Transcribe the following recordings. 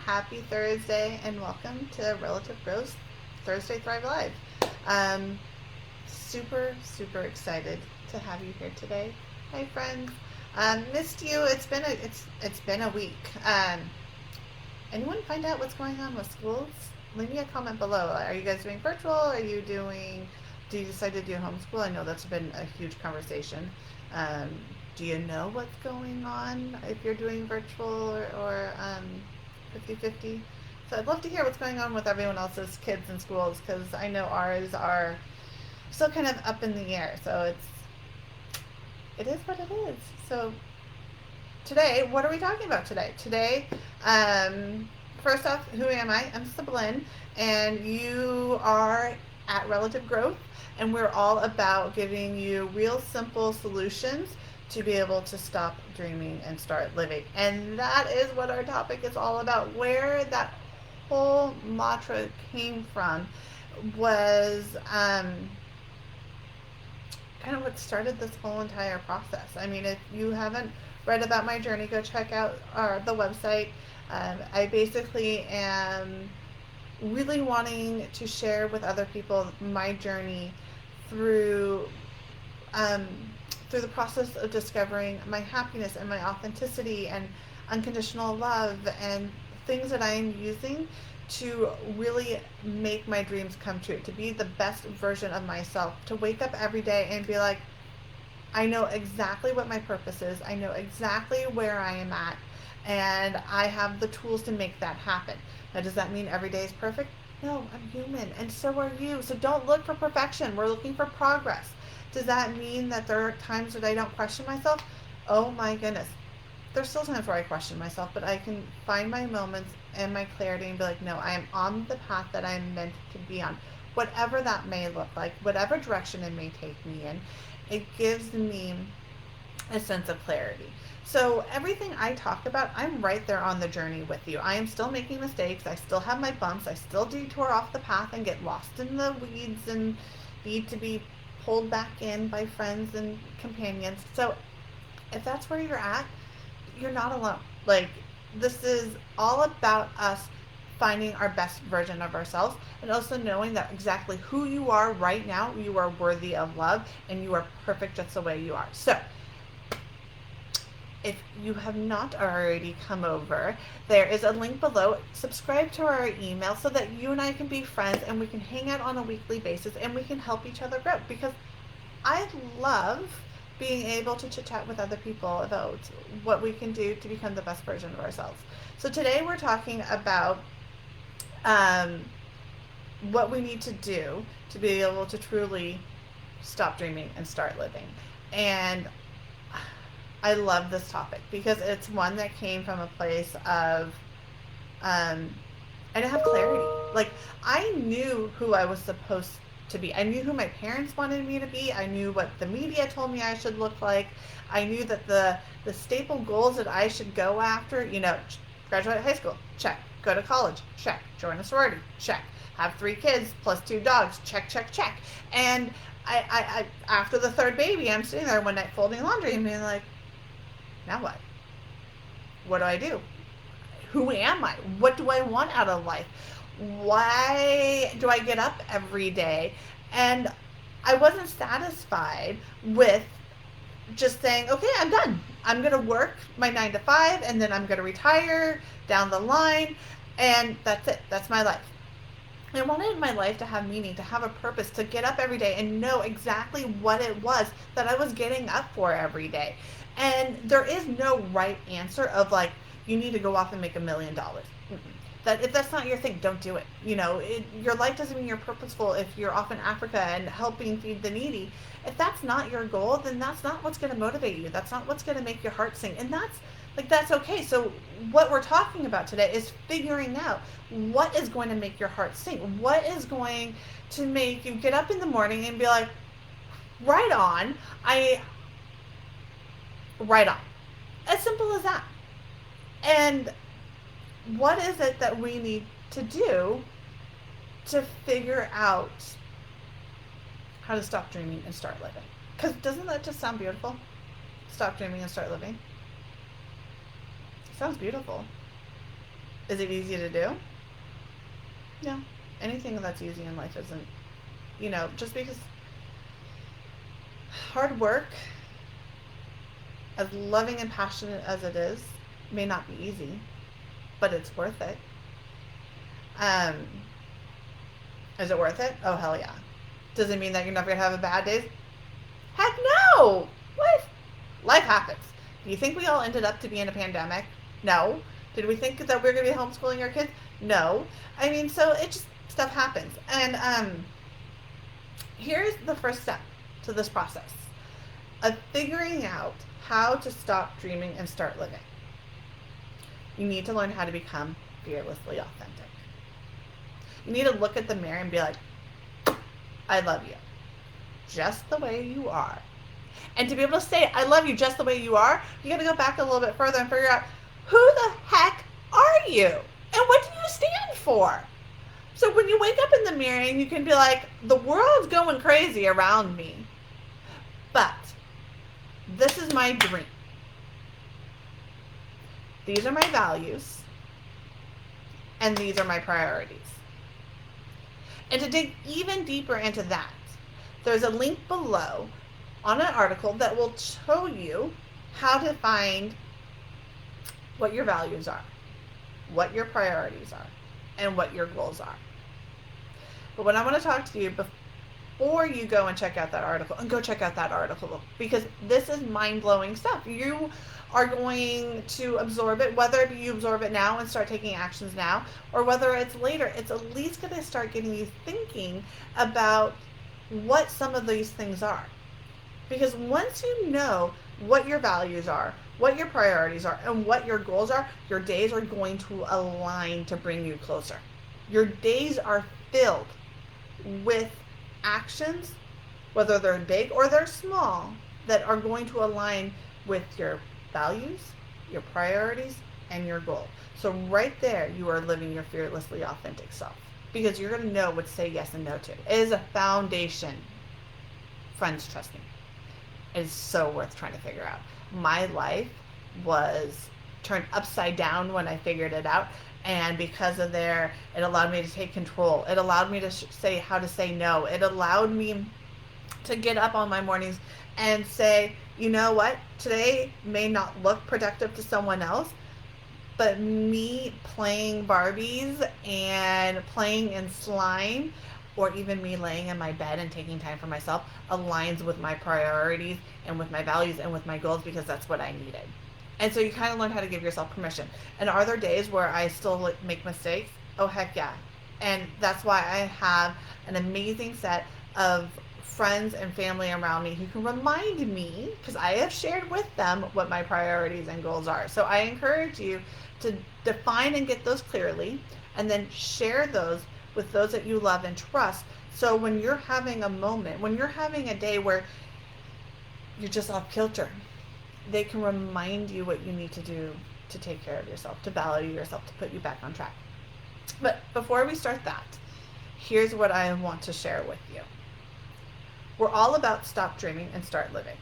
Happy Thursday and welcome to Relative Growth Thursday Thrive Live. Um, super excited to have you here today. Hi friends. Missed you. It's been a week. Anyone find out what's going on with schools? Leave me a comment below. Are you guys doing virtual? Do you decide to do homeschool? I know that's been a huge conversation. Um, do you know what's going on if you're doing virtual or 50-50? So I'd love to hear what's going on with everyone else's kids in schools because I know ours are still kind of up in the air. So it is what it is. So today, what are we talking about today? Um, first off, who am I? I'm Siblin, and you are at Relative Growth, and we're all about giving you real simple solutions to be able to stop dreaming and start living. And that is what our topic is all about. Where that whole mantra came from was kind of what started this whole entire process. I mean, if you haven't read about my journey, go check out the website. I basically am really wanting to share with other people my journey through um, through the process of discovering my happiness and my authenticity and unconditional love and things that I am using to really make my dreams come true, to be the best version of myself, to wake up every day and be like, I know exactly what my purpose is. I know exactly where I am at, and I have the tools to make that happen. Now, does that mean every day is perfect? No, I'm human, and so are you. So don't look for perfection. We're looking for progress. Does that mean that there are times that I don't question myself? Oh my goodness. There's still times where I question myself, but I can find my moments and my clarity and be like, no, I am on the path that I'm meant to be on. Whatever that may look like, whatever direction it may take me in, it gives me a sense of clarity. So everything I talk about, I'm right there on the journey with you. I am still making mistakes. I still have my bumps. I still detour off the path and get lost in the weeds and need to be pulled back in by friends and companions. So if that's where you're at, you're not alone. Like, this is all about us finding our best version of ourselves and also knowing that exactly who you are right now, you are worthy of love and you are perfect just the way you are. So if you have not already come over, there is a link below. Subscribe to our email so that you and I can be friends and we can hang out on a weekly basis and we can help each other grow, because I love being able to chit chat with other people about what we can do to become the best version of ourselves. So today we're talking about um, what we need to do to be able to truly stop dreaming and start living. And I love this topic because it's one that came from a place of I didn't have clarity. Like, I knew who I was supposed to be. I knew who my parents wanted me to be. I knew what the media told me I should look like. I knew that the staple goals that I should go after, graduate high school, check. Go to college, check. Join a sorority, check. Have 3 kids plus 2 dogs, check. And I after the third baby, I'm sitting there one night folding laundry and being like, now what? What do I do? Who am I? What do I want out of life? Why do I get up every day? And I wasn't satisfied with just saying, okay, I'm done. I'm going to work my 9 to 5 and then I'm going to retire down the line. And that's it. That's my life. I wanted my life to have meaning, to have a purpose, to get up every day and know exactly what it was that I was getting up for every day. And there is no right answer of like, you need to go off and make $1 million. That if that's not your thing, don't do it. Your life doesn't mean you're purposeful if you're off in Africa and helping feed the needy. If that's not your goal, then that's not what's going to motivate you. That's not what's going to make your heart sing. And that's okay. So what we're talking about today is figuring out what is going to make your heart sing. What is going to make you get up in the morning and be like, right on, right on. As simple as that. And what is it that we need to do to figure out how to stop dreaming and start living? Because doesn't that just sound beautiful? Stop dreaming and start living. It sounds beautiful. Is it easy to do? No. Anything that's easy in life isn't, just because hard work, as loving and passionate as it may not be easy, but it's worth it. Um, is it worth it? Oh, hell yeah. Does it mean that you're never going to have a bad days? Heck no! What? Life happens. Do you think we all ended up to be in a pandemic? No. Did we think that we were going to be homeschooling our kids? No. I mean, so it just, stuff happens. And here's the first step to this process of figuring out how to stop dreaming and start living. You need to learn how to become fearlessly authentic. You need to look at the mirror and be like, I love you just the way you are. And to be able to say, I love you just the way you are, you got to go back a little bit further and figure out, who the heck are you? And what do you stand for? So when you wake up in the mirror and you can be like, the world's going crazy around me, but this is my dream. These are my values, and these are my priorities. And to dig even deeper into that, there's a link below on an article that will show you how to find what your values are, what your priorities are, and what your goals are. But what I want to talk to you before you go and check out that article, and go check out that article, because this is mind-blowing stuff. You are going to absorb it, whether you absorb it now and start taking actions now, or whether it's later. It's at least going to start getting you thinking about what some of these things are. Because once you know what your values are, what your priorities are, and what your goals are, your days are going to align to bring you closer. Your days are filled with actions, whether they're big or they're small, that are going to align with your values, your priorities, and your goal. So right there, you are living your fearlessly authentic self, because you're going to know what to say yes and no to. It is a foundation. Friends, trust me. It is so worth trying to figure out. My life was turned upside down when I figured it out. And because of there, it allowed me to take control. It allowed me to say how to say no. It allowed me to get up on my mornings and say, you know what? Today may not look productive to someone else, but me playing Barbies and playing in slime, or even me laying in my bed and taking time for myself, aligns with my priorities and with my values and with my goals, because that's what I needed. And so you kind of learn how to give yourself permission. And are there days where I still make mistakes? Oh, heck yeah. And that's why I have an amazing set of friends and family around me who can remind me, because I have shared with them what my priorities and goals are. So I encourage you to define and get those clearly, and then share those with those that you love and trust. So when you're having a moment, when you're having a day where you're just off kilter, they can remind you what you need to do to take care of yourself, to value yourself, to put you back on track. But before we start that, here's what I want to share with you. We're all about stop dreaming and start living.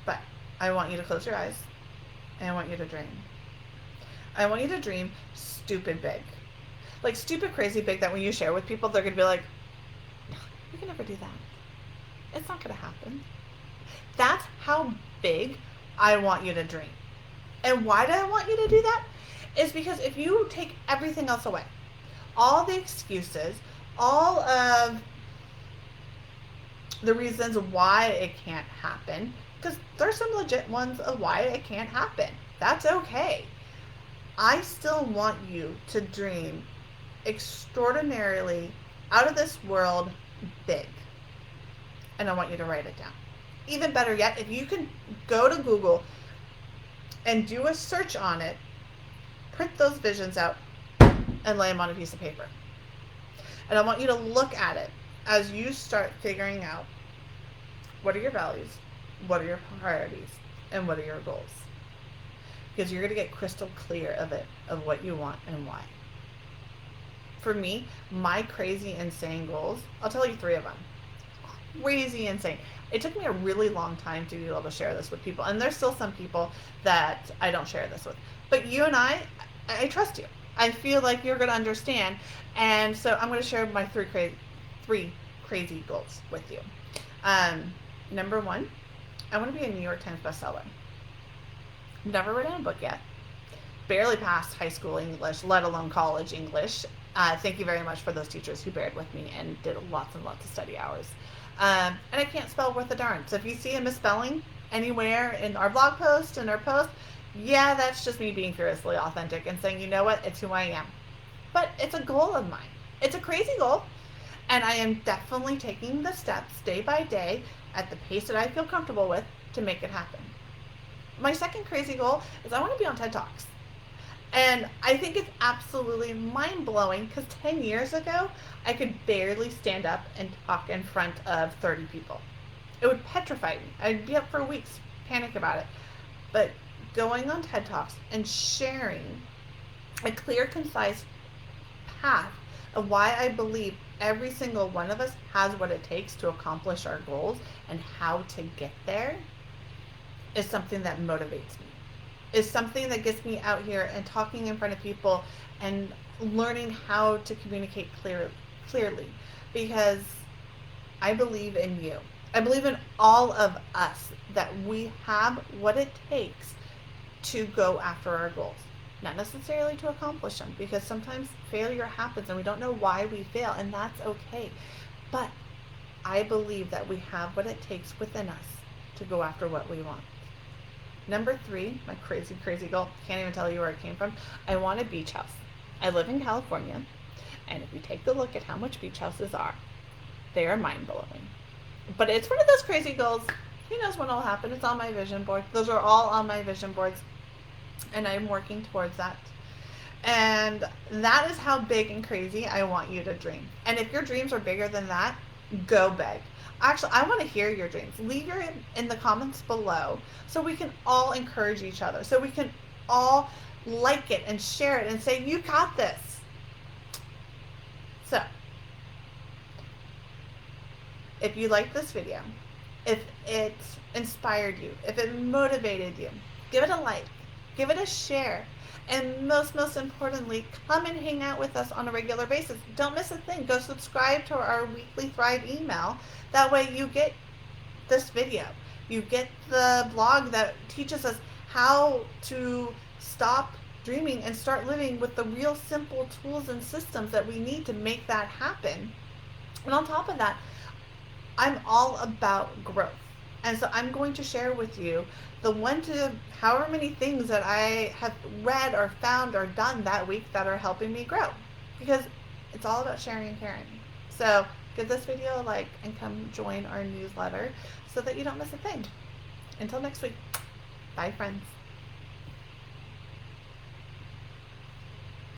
But I want you to close your eyes, and I want you to dream. I want you to dream stupid big. Like stupid crazy big, that when you share with people, they're going to be like, you can never do that. It's not going to happen. That's how big I want you to dream. And why do I want you to do that? Is because if you take everything else away, all the excuses, all of the reasons why it can't happen, because there's some legit ones of why it can't happen. That's okay. I still want you to dream extraordinarily, out of this world, big. And I want you to write it down. Even better yet, if you can go to Google and do a search on it, print those visions out and lay them on a piece of paper. And I want you to look at it as you start figuring out, what are your values, what are your priorities, and what are your goals. Because you're going to get crystal clear of it, of what you want and why. For me, my crazy insane goals, I'll tell you 3 of them. Crazy insane. It took me a really long time to be able to share this with people. And there's still some people that I don't share this with. But you and I I trust you. I feel like you're going to understand. And so I'm going to share my three crazy goals with you. Um, Number one, I want to be a New York Times bestseller. Never written a book yet. Barely passed high school English, let alone college English. Thank you very much for those teachers who bared with me and did lots and lots of study hours. And I can't spell worth a darn. So if you see a misspelling anywhere in our blog post, in our post, yeah, that's just me being fiercely authentic and saying, you know what, it's who I am. But it's a goal of mine. It's a crazy goal. And I am definitely taking the steps day by day at the pace that I feel comfortable with to make it happen. My second crazy goal is I want to be on TED Talks. And I think it's absolutely mind blowing because 10 years ago, I could barely stand up and talk in front of 30 people. It would petrify me. I'd be up for weeks, panic about it. But going on TED Talks and sharing a clear, concise path of why I believe every single one of us has what it takes to accomplish our goals and how to get there is something that motivates me. Is something that gets me out here and talking in front of people and learning how to communicate clearly because I believe in you. I believe in all of us that we have what it takes to go after our goals. Not necessarily to accomplish them because sometimes failure happens and we don't know why we fail, and that's okay. But I believe that we have what it takes within us to go after what we want. Number three, my crazy, crazy goal, can't even tell you where it came from. I want a beach house. I live in California, and if you take a look at how much beach houses are, they are mind blowing. But it's one of those crazy goals. Who knows when it'll happen? It's on my vision board. Those are all on my vision boards, and I'm working towards that. And that is how big and crazy I want you to dream. And if your dreams are bigger than that, go big. Actually, I want to hear your dreams. Leave your in the comments below so we can all encourage each other. So we can all like it and share it and say, you got this. So, if you liked this video, if it inspired you, if it motivated you, give it a like, give it a share. And most importantly, come and hang out with us on a regular basis. Don't miss a thing. Go subscribe to our weekly Thrive email. That way you get this video. You get the blog that teaches us how to stop dreaming and start living with the real simple tools and systems that we need to make that happen. And on top of that, I'm all about growth. And so I'm going to share with you the one to however many things that I have read or found or done that week that are helping me grow. Because it's all about sharing and caring. So give this video a like and come join our newsletter so that you don't miss a thing. Until next week. Bye, friends.